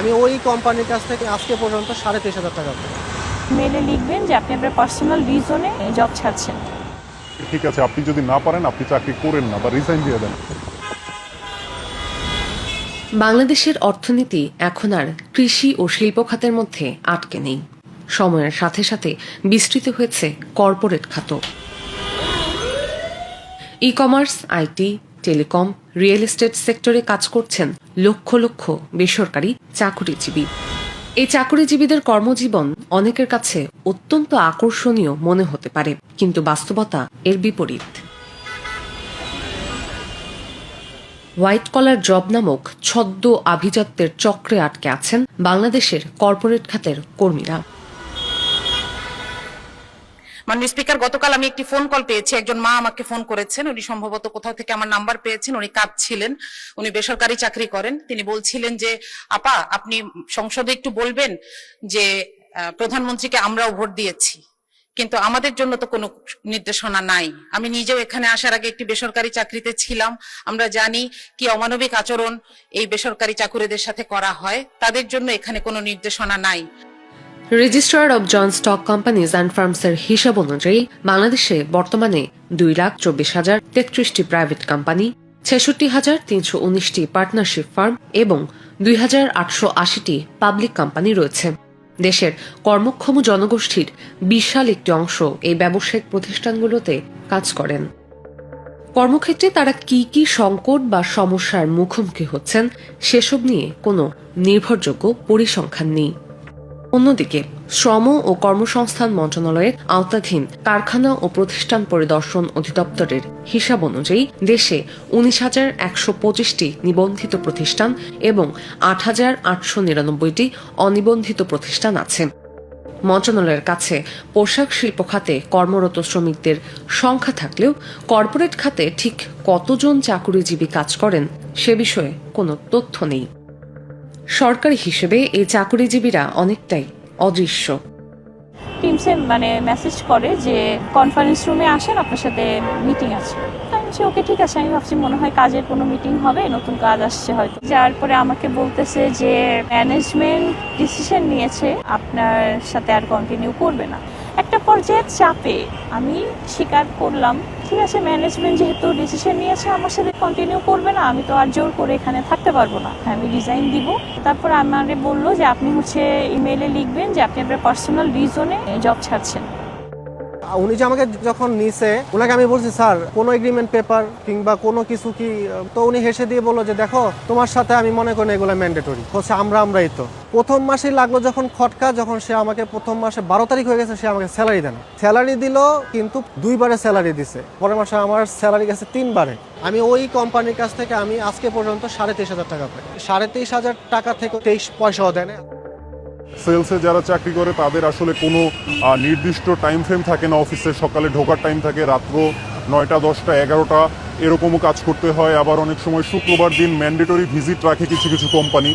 আমি ওই কোম্পানির কাছ থেকে আজকে পর্যন্ত 23,500 টাকা পাই। মেলে লিখবেন যে আপনি আপনার পার্সোনাল রিজনে জব ছাড়ছেন। ঠিক আছে, আপনি যদি না পারেন আপনি চাকরি করেন না বা রিজাইন দিয়ে দেন। বাংলাদেশের অর্থনীতি এখন আর কৃষি ও শিল্প খাতের মধ্যে আটকে নেই। সময়ের সাথে সাথে বিস্তৃত হয়েছে কর্পোরেট খাত। E commerce, IT, telecom, real estate সেক্টরে কাজ করছেন লক্ষ লক্ষ বেসরকারি চাকুরিজীবী। এই চাকুরিজীবীদের কর্মজীবন অনেকের কাছে অত্যন্ত আকর্ষণীয় মনে হতে পারে, কিন্তু বাস্তবতা এর বিপরীত। হোয়াইট কলার জব নামক ছদ্ম আভিজাত্যের চক্রে আটকে আছেন বাংলাদেশের কর্পোরেট খাতের কর্মীরা। মাননীয় স্পিকার, গতকাল আমি একটি ফোন কল পেয়েছি। একজন মা আমাকে ফোন করেছেন। উনি সম্ভবত কোথাও থেকে আমার নাম্বার পেয়েছেন। উনি কাঁদছিলেন। উনি বেসরকারি চাকরি করেন। তিনি বলছিলেন যে আপা, আপনি সংসদে একটু বলবেন যে প্রধানমন্ত্রীকে আমরাও ভোট দিয়েছি, কিন্তু আমাদের জন্য তো কোনো নির্দেশনা নাই। আমি নিজেও এখানে আসার আগে একটি বেসরকারি চাকরিতে ছিলাম। আমরা জানি কি অমানবিক আচরণ এই বেসরকারি চাকুরিদের সাথে করা হয়। তাদের জন্য এখানে কোনো নির্দেশনা নাই। Registrar of joint stock companies and ফার্মসের হিসাব অনুযায়ী বাংলাদেশে বর্তমানে 2,24,033টি প্রাইভেট কোম্পানি, 66,319টি পার্টনারশিপ ফার্ম এবং 2,880টি পাবলিক কোম্পানি রয়েছে। দেশের কর্মক্ষম জনগোষ্ঠীর বিশাল একটি অংশ এই ব্যবসায়িক প্রতিষ্ঠানগুলোতে কাজ করেন। কর্মক্ষেত্রে তারা কি কি সংকট বা সমস্যার মুখোমুখি হচ্ছেন সেসব নিয়ে কোনো নির্ভরযোগ্য পরিসংখ্যান নেই। অন্যদিকে শ্রম ও কর্মসংস্থান মন্ত্রণালয়ের আওতাধীন কারখানা ও প্রতিষ্ঠান পরিদর্শন অধিদপ্তরের হিসাব অনুযায়ী দেশে 19,125টি নিবন্ধিত প্রতিষ্ঠান এবং 8,899টি অনিবন্ধিত প্রতিষ্ঠান আছে। মন্ত্রণালয়ের কাছে পোশাক শিল্প খাতে কর্মরত শ্রমিকদের সংখ্যা থাকলেও কর্পোরেট খাতে ঠিক কতজন চাকুরিজীবী কাজ করেন সে বিষয়ে কোনো তথ্য নেই। সরকারি হিসেবে এই চাকুরিজীবীরা অনেকটাই অদৃশ্য। টিমসে মেসেজ করে যে কনফারেন্স রুমে আসেন, আপনার সাথে মিটিং আছে। আমি বলছি ওকে ঠিক আছে। আমি ভাবছি মনে হয় কাজের কোনো মিটিং হবে, নতুন কাজ আসছে হয়তো। যার পরে আমাকে বলতেছে যে ম্যানেজমেন্ট ডিসিশন নিয়েছে আপনার সাথে আর কন্টিনিউ করবে না। একটা পর্যায়ে চাপে আমি স্বীকার করলাম, ঠিক আছে ম্যানেজমেন্ট যেহেতু ডিসিশন নিয়েছে আমার সাথে কন্টিনিউ করবে না, আমি তো আর জোর করে এখানে থাকতে পারবো না, আমি রিজাইন দিব। তারপর আমাকে বললো যে আপনি ইমেলে লিখবেন যে আপনি আপনার পার্সোনাল রিজনে জব ছাড়ছেন। উনি যে আমাকে যখন নিছে, ওনাকে আমি বলছি স্যার কোনো এগ্রিমেন্ট পেপার কিংবা কোনো কিছু কি, তো উনি হেসে দিয়ে বললো যে দেখো তোমার সাথে আমি মনে করি এগুলো ম্যান্ডেটরি হচ্ছে, আমরাই তো। প্রথম মাসেই লাগলো যখন খটকা, যখন সে আমাকে প্রথম মাসে 12 তারিখ হয়ে গেছে, সে আমাকে স্যালারি দেন। স্যালারি দিল কিন্তু 2 বারে স্যালারি দিছে। পরের মাসে আমার স্যালারি গেছে 3 বারে। আমি ওই কোম্পানির কাছ থেকে আমি আজকে পর্যন্ত 23,500 টাকা পাই। 23,500 টাকা থেকে 23 পয়সাও দেয় না। সেলসে যারা চাকরি করে তাদের আসলে কোনো নির্দিষ্ট টাইম ফ্রেম থাকে না। অফিসে সকালে ঢোকার টাইম থাকে, রাত্র 9টা, 10টা, 11টা এরকমও কাজ করতে হয়। আবার অনেক সময় শুক্রবার দিন ম্যান্ডেটরি ভিজিট রাখে কিছু কিছু কোম্পানি।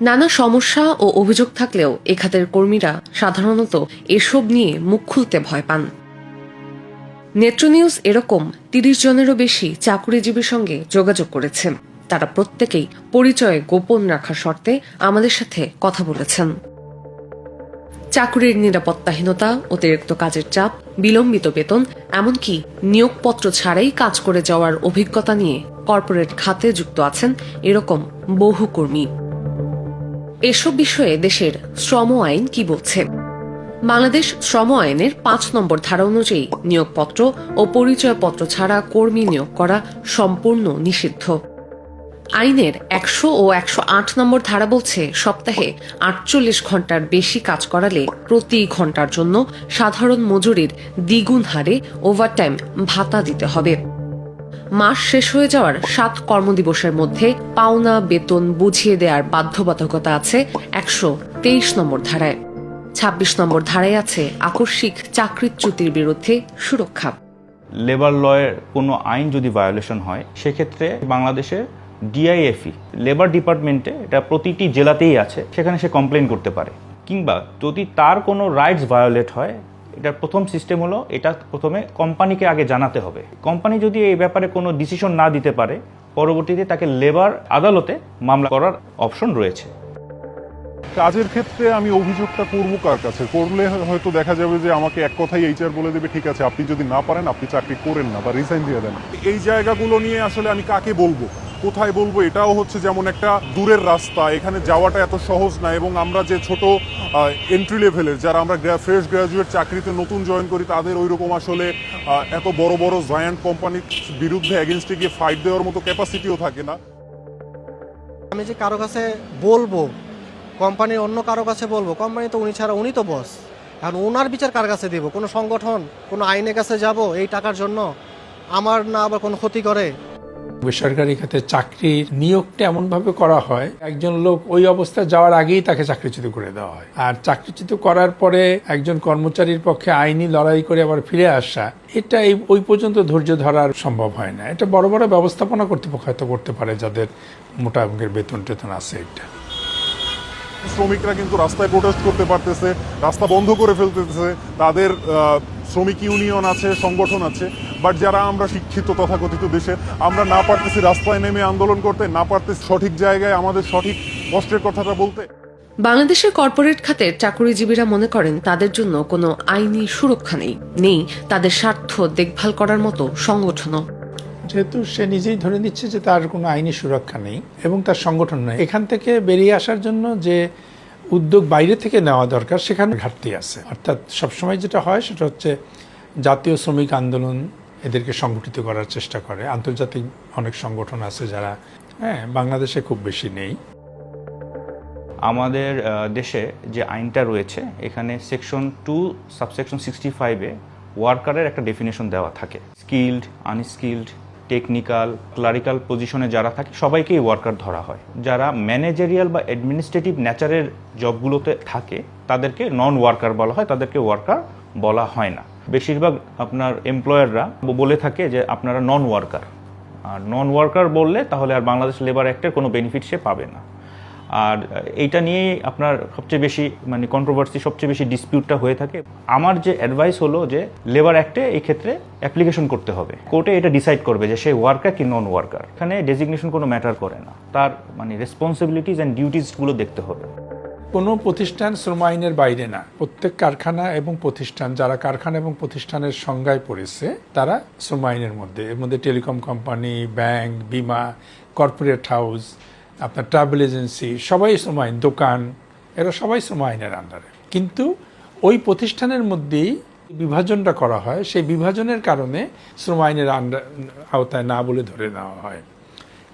নানা সমস্যা ও অভিযোগ থাকলেও এ খাতের কর্মীরা সাধারণত এসব নিয়ে মুখ খুলতে ভয় পান। নেত্র নিউজ এরকম 30 জনেরও বেশি চাকুরিজীবীর সঙ্গে যোগাযোগ করেছে। তারা প্রত্যেকেই পরিচয় গোপন রাখার শর্তে আমাদের সাথে কথা বলেছেন। চাকুরির নিরাপত্তাহীনতা, অতিরিক্ত কাজের চাপ, বিলম্বিত বেতন, এমনকি নিয়োগপত্র ছাড়াই কাজ করে যাওয়ার অভিজ্ঞতা নিয়ে কর্পোরেট খাতে যুক্ত আছেন এরকম বহু কর্মী। এসব বিষয়ে দেশের শ্রম আইন কি বলছে? বাংলাদেশ শ্রম আইনের 5 নম্বর ধারা অনুযায়ী নিয়োগপত্র ও পরিচয়পত্র ছাড়া কর্মী নিয়োগ করা সম্পূর্ণ নিষিদ্ধ। আইনের 100 ও 108 নম্বর ধারা বলছে সপ্তাহে 48 ঘন্টার বেশি কাজ করালে প্রতি ঘন্টার জন্য সাধারণ মজুরির দ্বিগুণ হারে ওভারটাইম ভাতা দিতে হবে। মাস শেষ হয়ে যাওয়ার 7 কর্মদিবসের মধ্যে পাওনা বেতন বুঝিয়ে দেওয়ার বাধ্যবাধকতা আছে 123 নম্বর ধারায়। 26 নম্বর ধারায় আছে আকস্মিক চাকরিচ্যুতির বিরুদ্ধে সুরক্ষা। লেবার লয়ের কোনো আইন যদি ভায়োলেশন হয় সেক্ষেত্রে বাংলাদেশে ডিআইএফই লেবার ডিপার্টমেন্টে, এটা প্রতিটি জেলাতেই আছে, সেখানে সে কমপ্লেন করতে পারে। কিংবা যদি তার কোনো রাইটস ভায়োলেট হয় এটার প্রথম সিস্টেম হলো এটা প্রথমে কোম্পানিকে আগে জানাতে হবে। কোম্পানি যদি এই ব্যাপারে কোনো ডিসিশন না দিতে পারে, পরবর্তীতে তাকে লেবার আদালতে মামলা করার অপশন রয়েছে। কাজের ক্ষেত্রে আমি অভিযোগটা করব কার কাছে? করলে হয়তো দেখা যাবে যে আমাকে এক কথাই এইচআর বলে দেবে, ঠিক আছে আপনি যদি না পারেন আপনি চাকরি করেন না বা রিজাইন দিয়ে দেন। এই জায়গাগুলো নিয়ে আসলে আমি কাকে বলবো, কোথায় বলবো, এটাও হচ্ছে যেমন একটা দূরের রাস্তা, এখানে যাওয়াটা এত সহজ না। এবং আমরা যে ছোট এন্ট্রি লেভেলের যারা আমরা ফ্রেশ গ্রাজুয়েট চাকরিতে নতুন জয়েন করি, তাদের ওই রকম আসলে এত বড় বড় জায়ান্ট কোম্পানির বিরুদ্ধে এগেনস্টে গিয়ে ফাইট দেওয়ার মতো ক্যাপাসিটিও থাকে না। আমি যে কারো কাছে বলবো, কোম্পানির অন্য কারো কাছে বলবো, কোম্পানি তো উনি ছাড়া, উনি তো বস। এখন ওনার বিচার কার কাছে দিব? কোনো সংগঠন, কোনো আইনের কাছে যাব এই টাকার জন্য? আমার না আবার কোনো ক্ষতি করে? বেসরকারি খাতে চাকরির নিয়োগটা এমনভাবে করা হয়, একজন লোক ওই অবস্থায় যাওয়ার আগেই তাকে চাকরিচ্যুত করে দেওয়া হয়। আর চাকরিচ্যুত করার পরে একজন কর্মচারীর পক্ষে আইনি লড়াই করে আবার ফিরে আসা, এটা ওই পর্যন্ত ধৈর্য ধরার সম্ভব হয় না। এটা বড় বড় ব্যবস্থাপনা কর্তৃপক্ষ হয়তো করতে পারে, যাদের মোটা অঙ্কের বেতন টেতন আছে। এটা শ্রমিকরা কিন্তু রাস্তায় প্রোটেস্ট করতে পারতেছে, রাস্তা বন্ধ করে ফেলতেছে, তাদের শ্রমিক ইউনিয়ন আছে, সংগঠন আছে। বাট যারা আমরা শিক্ষিত তথাকথিত দেশে, আমরা না পারতেছি রাস্তায় নেমে আন্দোলন করতে, না পারতেছি সঠিক জায়গায় আমাদের সঠিক কষ্টের কথাটা বলতে। বাংলাদেশের কর্পোরেট খাতের চাকুরিজীবীরা মনে করেন তাদের জন্য কোনো আইনি সুরক্ষা নেই তাদের স্বার্থ দেখভাল করার মতো সংগঠনও। যেহেতু সে নিজেই ধরে নিচ্ছে যে তার কোনো আইনি সুরক্ষা নেই এবং তার সংগঠন নেই, এখান থেকে বেরিয়ে আসার জন্য যে উদ্যোগ বাইরে থেকে নেওয়া দরকার সেখানে ঘাটতি আছে। অর্থাৎ সবসময় যেটা হয় সেটা হচ্ছে জাতীয় শ্রমিক আন্দোলন এদেরকে সংগঠিত করার চেষ্টা করে। আন্তর্জাতিক অনেক সংগঠন আছে যারা বাংলাদেশে খুব বেশি নেই। আমাদের দেশে যে আইনটা রয়েছে, এখানে সেকশন 2 সাবসেকশন 65-এ ওয়ার্কারের একটা ডেফিনেশন দেওয়া থাকে। স্কিল্ড, আনস্কিল্ড, টেকনিক্যাল, ক্লারিক্যাল পজিশনে যারা থাকে সবাইকেই ওয়ার্কার ধরা হয়। যারা ম্যানেজারিয়াল বা অ্যাডমিনিস্ট্রেটিভ নেচারের জবগুলোতে থাকে তাদেরকে নন ওয়ার্কার বলা হয়, তাদেরকে ওয়ার্কার বলা হয় না। বেশিরভাগ আপনার এমপ্লয়াররা বলে থাকে যে আপনারা নন ওয়ার্কার, আর নন ওয়ার্কার বললে তাহলে আর বাংলাদেশ লেবার অ্যাক্টের কোনো বেনিফিট সে পাবে না। আর এইটা নিয়েই আপনার সবচেয়ে বেশি কন্ট্রোভার্সি, সবচেয়ে বেশি ডিসপিউটটা হয়ে থাকে। আমার যে অ্যাডভাইস হলো যে লেবার অ্যাক্টে এই ক্ষেত্রে অ্যাপ্লিকেশন করতে হবে, কোর্টে এটা ডিসাইড করবে যে সে ওয়ার্কার কি নন ওয়ার্কার। এখানে ডেজিগনেশন কোনো ম্যাটার করে না, তার রেসপন্সিবিলিটিস অ্যান্ড ডিউটিসগুলো দেখতে হবে। কোনো প্রতিষ্ঠান শ্রম আইনের বাইরে না। প্রত্যেক কারখানা এবং প্রতিষ্ঠান, যারা কারখানা এবং প্রতিষ্ঠানের সংজ্ঞায় পড়েছে তারা শ্রম আইনের মধ্যে। এর মধ্যে টেলিকম কোম্পানি, ব্যাংক, বিমা, কর্পোরেট হাউস, আপনার ট্রাভেল এজেন্সি, সবাই শ্রম আইন, দোকান, এরা সবাই শ্রম আইনের আন্ডারে। কিন্তু ওই প্রতিষ্ঠানের মধ্যেই বিভাজনটা করা হয়, সেই বিভাজনের কারণে শ্রম আইনের আওতায় না বলে ধরে নেওয়া হয়।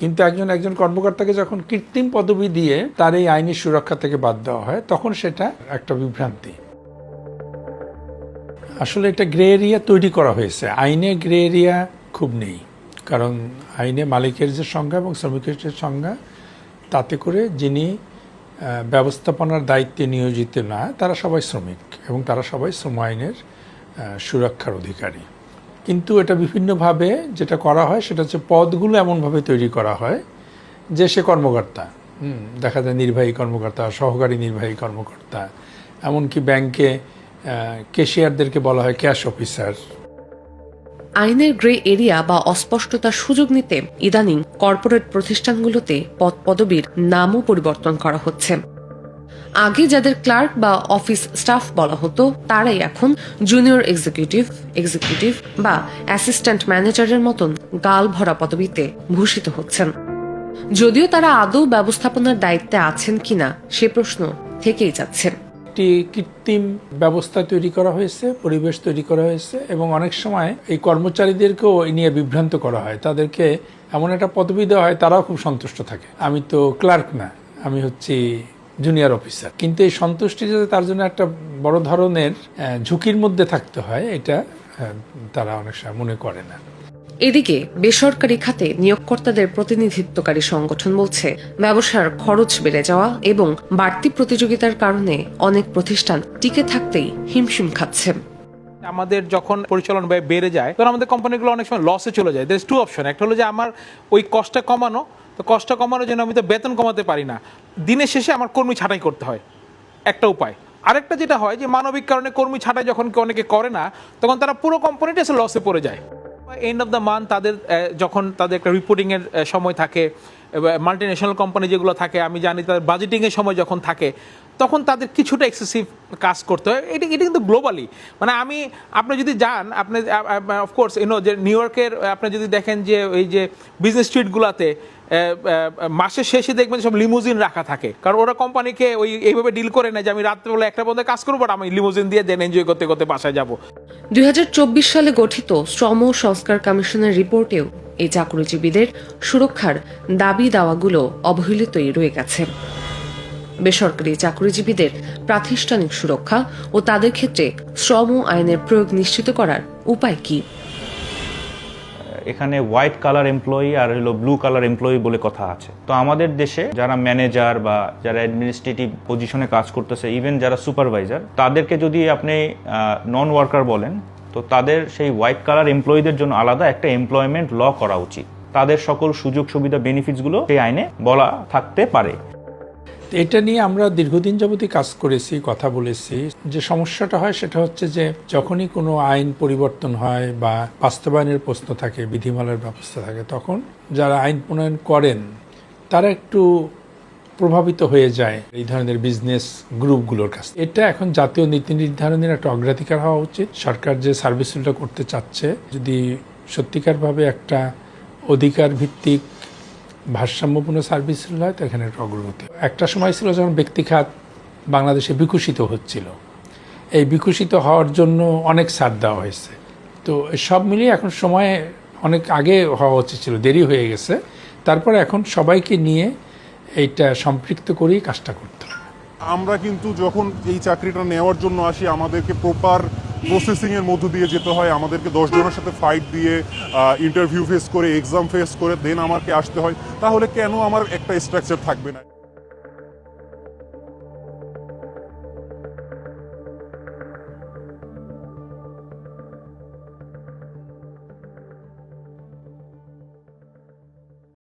কিন্তু একজন কর্মকর্তাকে যখন কৃত্রিম পদবি দিয়ে তার এই আইনি সুরক্ষা থেকে বাদ দেওয়া হয়, তখন সেটা একটা বিভ্রান্তি। আসলে এটা গ্রে এরিয়া তৈরি করা হয়েছে, আইনে গ্রে এরিয়া খুব নেই। কারণ আইনে মালিকের যে সংজ্ঞা এবং শ্রমিকের যে সংজ্ঞা, তাতে করে যিনি ব্যবস্থাপনার দায়িত্বে নিয়োজিত না তারা সবাই শ্রমিক এবং তারা সবাই শ্রম আইনের সুরক্ষার অধিকারী। কিন্তু এটা বিভিন্নভাবে যেটা করা হয় সেটা হচ্ছে পদগুলো এমনভাবে তৈরি করা হয় যে সে কর্মকর্তা, দেখা যায় নির্বাহী কর্মকর্তা, সহকারী নির্বাহী কর্মকর্তা, এমনকি ব্যাংকে ক্যাশিয়ারদেরকে বলা হয় ক্যাশ অফিসার। আইনের গ্রে এরিয়া বা অস্পষ্টতার সুযোগ নিতে ইদানিং কর্পোরেট প্রতিষ্ঠানগুলোতে পদ পদবীর নামও পরিবর্তন করা হচ্ছে। আগে যাদের ক্লার্ক বা অফিস স্টাফ বলা হতো তারাই এখন জুনিয়র এক্সিকিউটিভ বা অ্যাসিস্ট্যান্ট ম্যানেজারের মতন গাল ভরা পদবিতে ভূষিত হচ্ছেন। যদিও তারা আদৌ ব্যবস্থাপনার দায়িত্বে আছেন কিনা সে প্রশ্ন থেকেই যাচ্ছে। একটি কৃত্রিম ব্যবস্থা তৈরি করা হয়েছে, পরিবেশ তৈরি করা হয়েছে এবং অনেক সময় এই কর্মচারীদেরকেও এই নিয়ে বিভ্রান্ত করা হয়। তাদেরকে এমন একটা পদবি দেওয়া হয়, তারাও খুব সন্তুষ্ট থাকে, আমি তো ক্লার্ক না, আমি হচ্ছি জুনিয়র অফিসার। কিন্তু এই সন্তুষ্টি যাতে তার জন্য একটা বড় ধরনের ঝুঁকির মধ্যে থাকতে হয়, এটা তারা অনেক সময় মনে করে না। এদিকে বেসরকারি খাতে নিয়োগকর্তাদের প্রতিনিধিত্বকারী সংগঠন বলছে, ব্যবসার খরচ বেড়ে যাওয়া এবং বাড়তি প্রতিযোগিতার কারণে অনেক প্রতিষ্ঠান টিকে থাকতেই হিমশিম খাচ্ছে। আমাদের যখন পরিচালন ব্যয় বেড়ে যায় তখন আমাদের কোম্পানিগুলো অনেক সময় লসে চলে যায়। There is two option. একটা হলো যে আমার ওই কষ্টটা কমানো, তো কষ্ট কমানোর জন্য আমি তো বেতন কমাতে পারি না, দিনের শেষে আমার কর্মী ছাঁটাই করতে হয়, একটা উপায়। আরেকটা যেটা হয় যে মানবিক কারণে কর্মী ছাঁটাই যখন অনেকে করে না, তখন তারা পুরো কোম্পানিটা এসে লসে পড়ে যায়। এন্ড অফ দ্য মান্থ তাদের যখন তাদের একটা রিপোর্টিংয়ের সময় থাকে, মাল্টি ন্যাশনাল কোম্পানি যেগুলো থাকে, আমি জানি তাদের বাজেটিংয়ের সময় যখন থাকে, তখন তাদের কিছুটা এক্সেসিভ কাজ করতে হয়। এটা কিন্তু গ্লোবালি, মানে আপনি যদি যান, আপনি অফকোর্স যে নিউ ইয়র্কের আপনি যদি দেখেন যে এই যে বিজনেস স্ট্রিটগুলোতে মাসের শেষে দেখবেন সব লিমুজিন রাখা থাকে, কারণ ওরা কোম্পানিকে এইভাবে ডিল করে নেয় যে আমি রাত্রেবেলা একটা পর্যন্ত কাজ করবো, বাট আমি লিমুজিন দিয়ে দেন এনজয় করতে করতে বাসায় যাবো। 2024 সালে গঠিত শ্রম সংস্কার কমিশনের রিপোর্টেও এই চাকরিজীবীদের সুরক্ষার দাবি দাওয়াগুলো অবহেলিতই রয়ে গেছে। বেসরকারি চাকরিজীবীদের প্রাতিষ্ঠানিক সুরক্ষা ও তাদের ক্ষেত্রে শ্রম আইনের প্রয়োগ নিশ্চিত করার উপায় কি? এখানে হোয়াইট কালার এমপ্লয়ি আর হলো ব্লু কালার এমপ্লয়ি বলে কথা আছে। তো আমাদের দেশে যারা ম্যানেজার বা যারা অ্যাডমিনিস্ট্রেটিভ পজিশনে কাজ করতেছে, ইভেন যারা সুপারভাইজার, তাদেরকে যদি আপনি নন ওয়ার্কার বলেন, তো তাদের সেই হোয়াইট কালার এমপ্লয়ীদের জন্য আলাদা একটা এমপ্লয়মেন্ট ল করা উচিত। তাদের সকল সুযোগ সুবিধা বেনিফিটসগুলো সেই আইনে বলা থাকতে পারে। এটা নিয়ে আমরা দীর্ঘদিন যাবতই কাজ করেছি, কথা বলেছি। যে সমস্যাটা হয় সেটা হচ্ছে যে যখনই কোনো আইন পরিবর্তন হয় বা বাস্তবায়নের প্রশ্ন থাকে, বিধিমালার ব্যবস্থা থাকে, তখন যারা আইন প্রণয়ন করেন তারা একটু প্রভাবিত হয়ে যায় এই ধরনের বিজনেস গ্রুপগুলোর কাছে। এটা এখন জাতীয় নীতি নির্ধারণের একটা অগ্রাধিকার হওয়া উচিত। সরকার যে সার্ভিসটা করতে চাচ্ছে, যদি সত্যিকারভাবে একটা অধিকার ভিত্তিক ভারসাম্যপূর্ণ সার্ভিস হয়, তো এখানে একটা অগ্রগতি। একটা সময় ছিল যখন ব্যক্তিখাত বাংলাদেশে বিকশিত হচ্ছিল, এই বিকশিত হওয়ার জন্য অনেক ছাড় দেওয়া হয়েছে। তো সব মিলিয়ে এখন সময় অনেক আগে হওয়া উচিত ছিল, দেরি হয়ে গেছে। তারপরে এখন সবাইকে নিয়ে এইটা সম্পৃক্ত করেই কাজটা করতে হবে। আমরা কিন্তু যখন এই চাকরিটা নেওয়ার জন্য আসি, আমাদেরকে প্রপার প্রসেসিং এর মধ্য দিয়ে যেতে হয়। আমাদেরকে 10 জনের সাথে ফাইট দিয়ে ইন্টারভিউ ফেস করে, এক্সাম ফেস করে দেন আমাকে আসতে হয়। তাহলে কেন আমার একটা স্ট্রাকচার থাকবে না?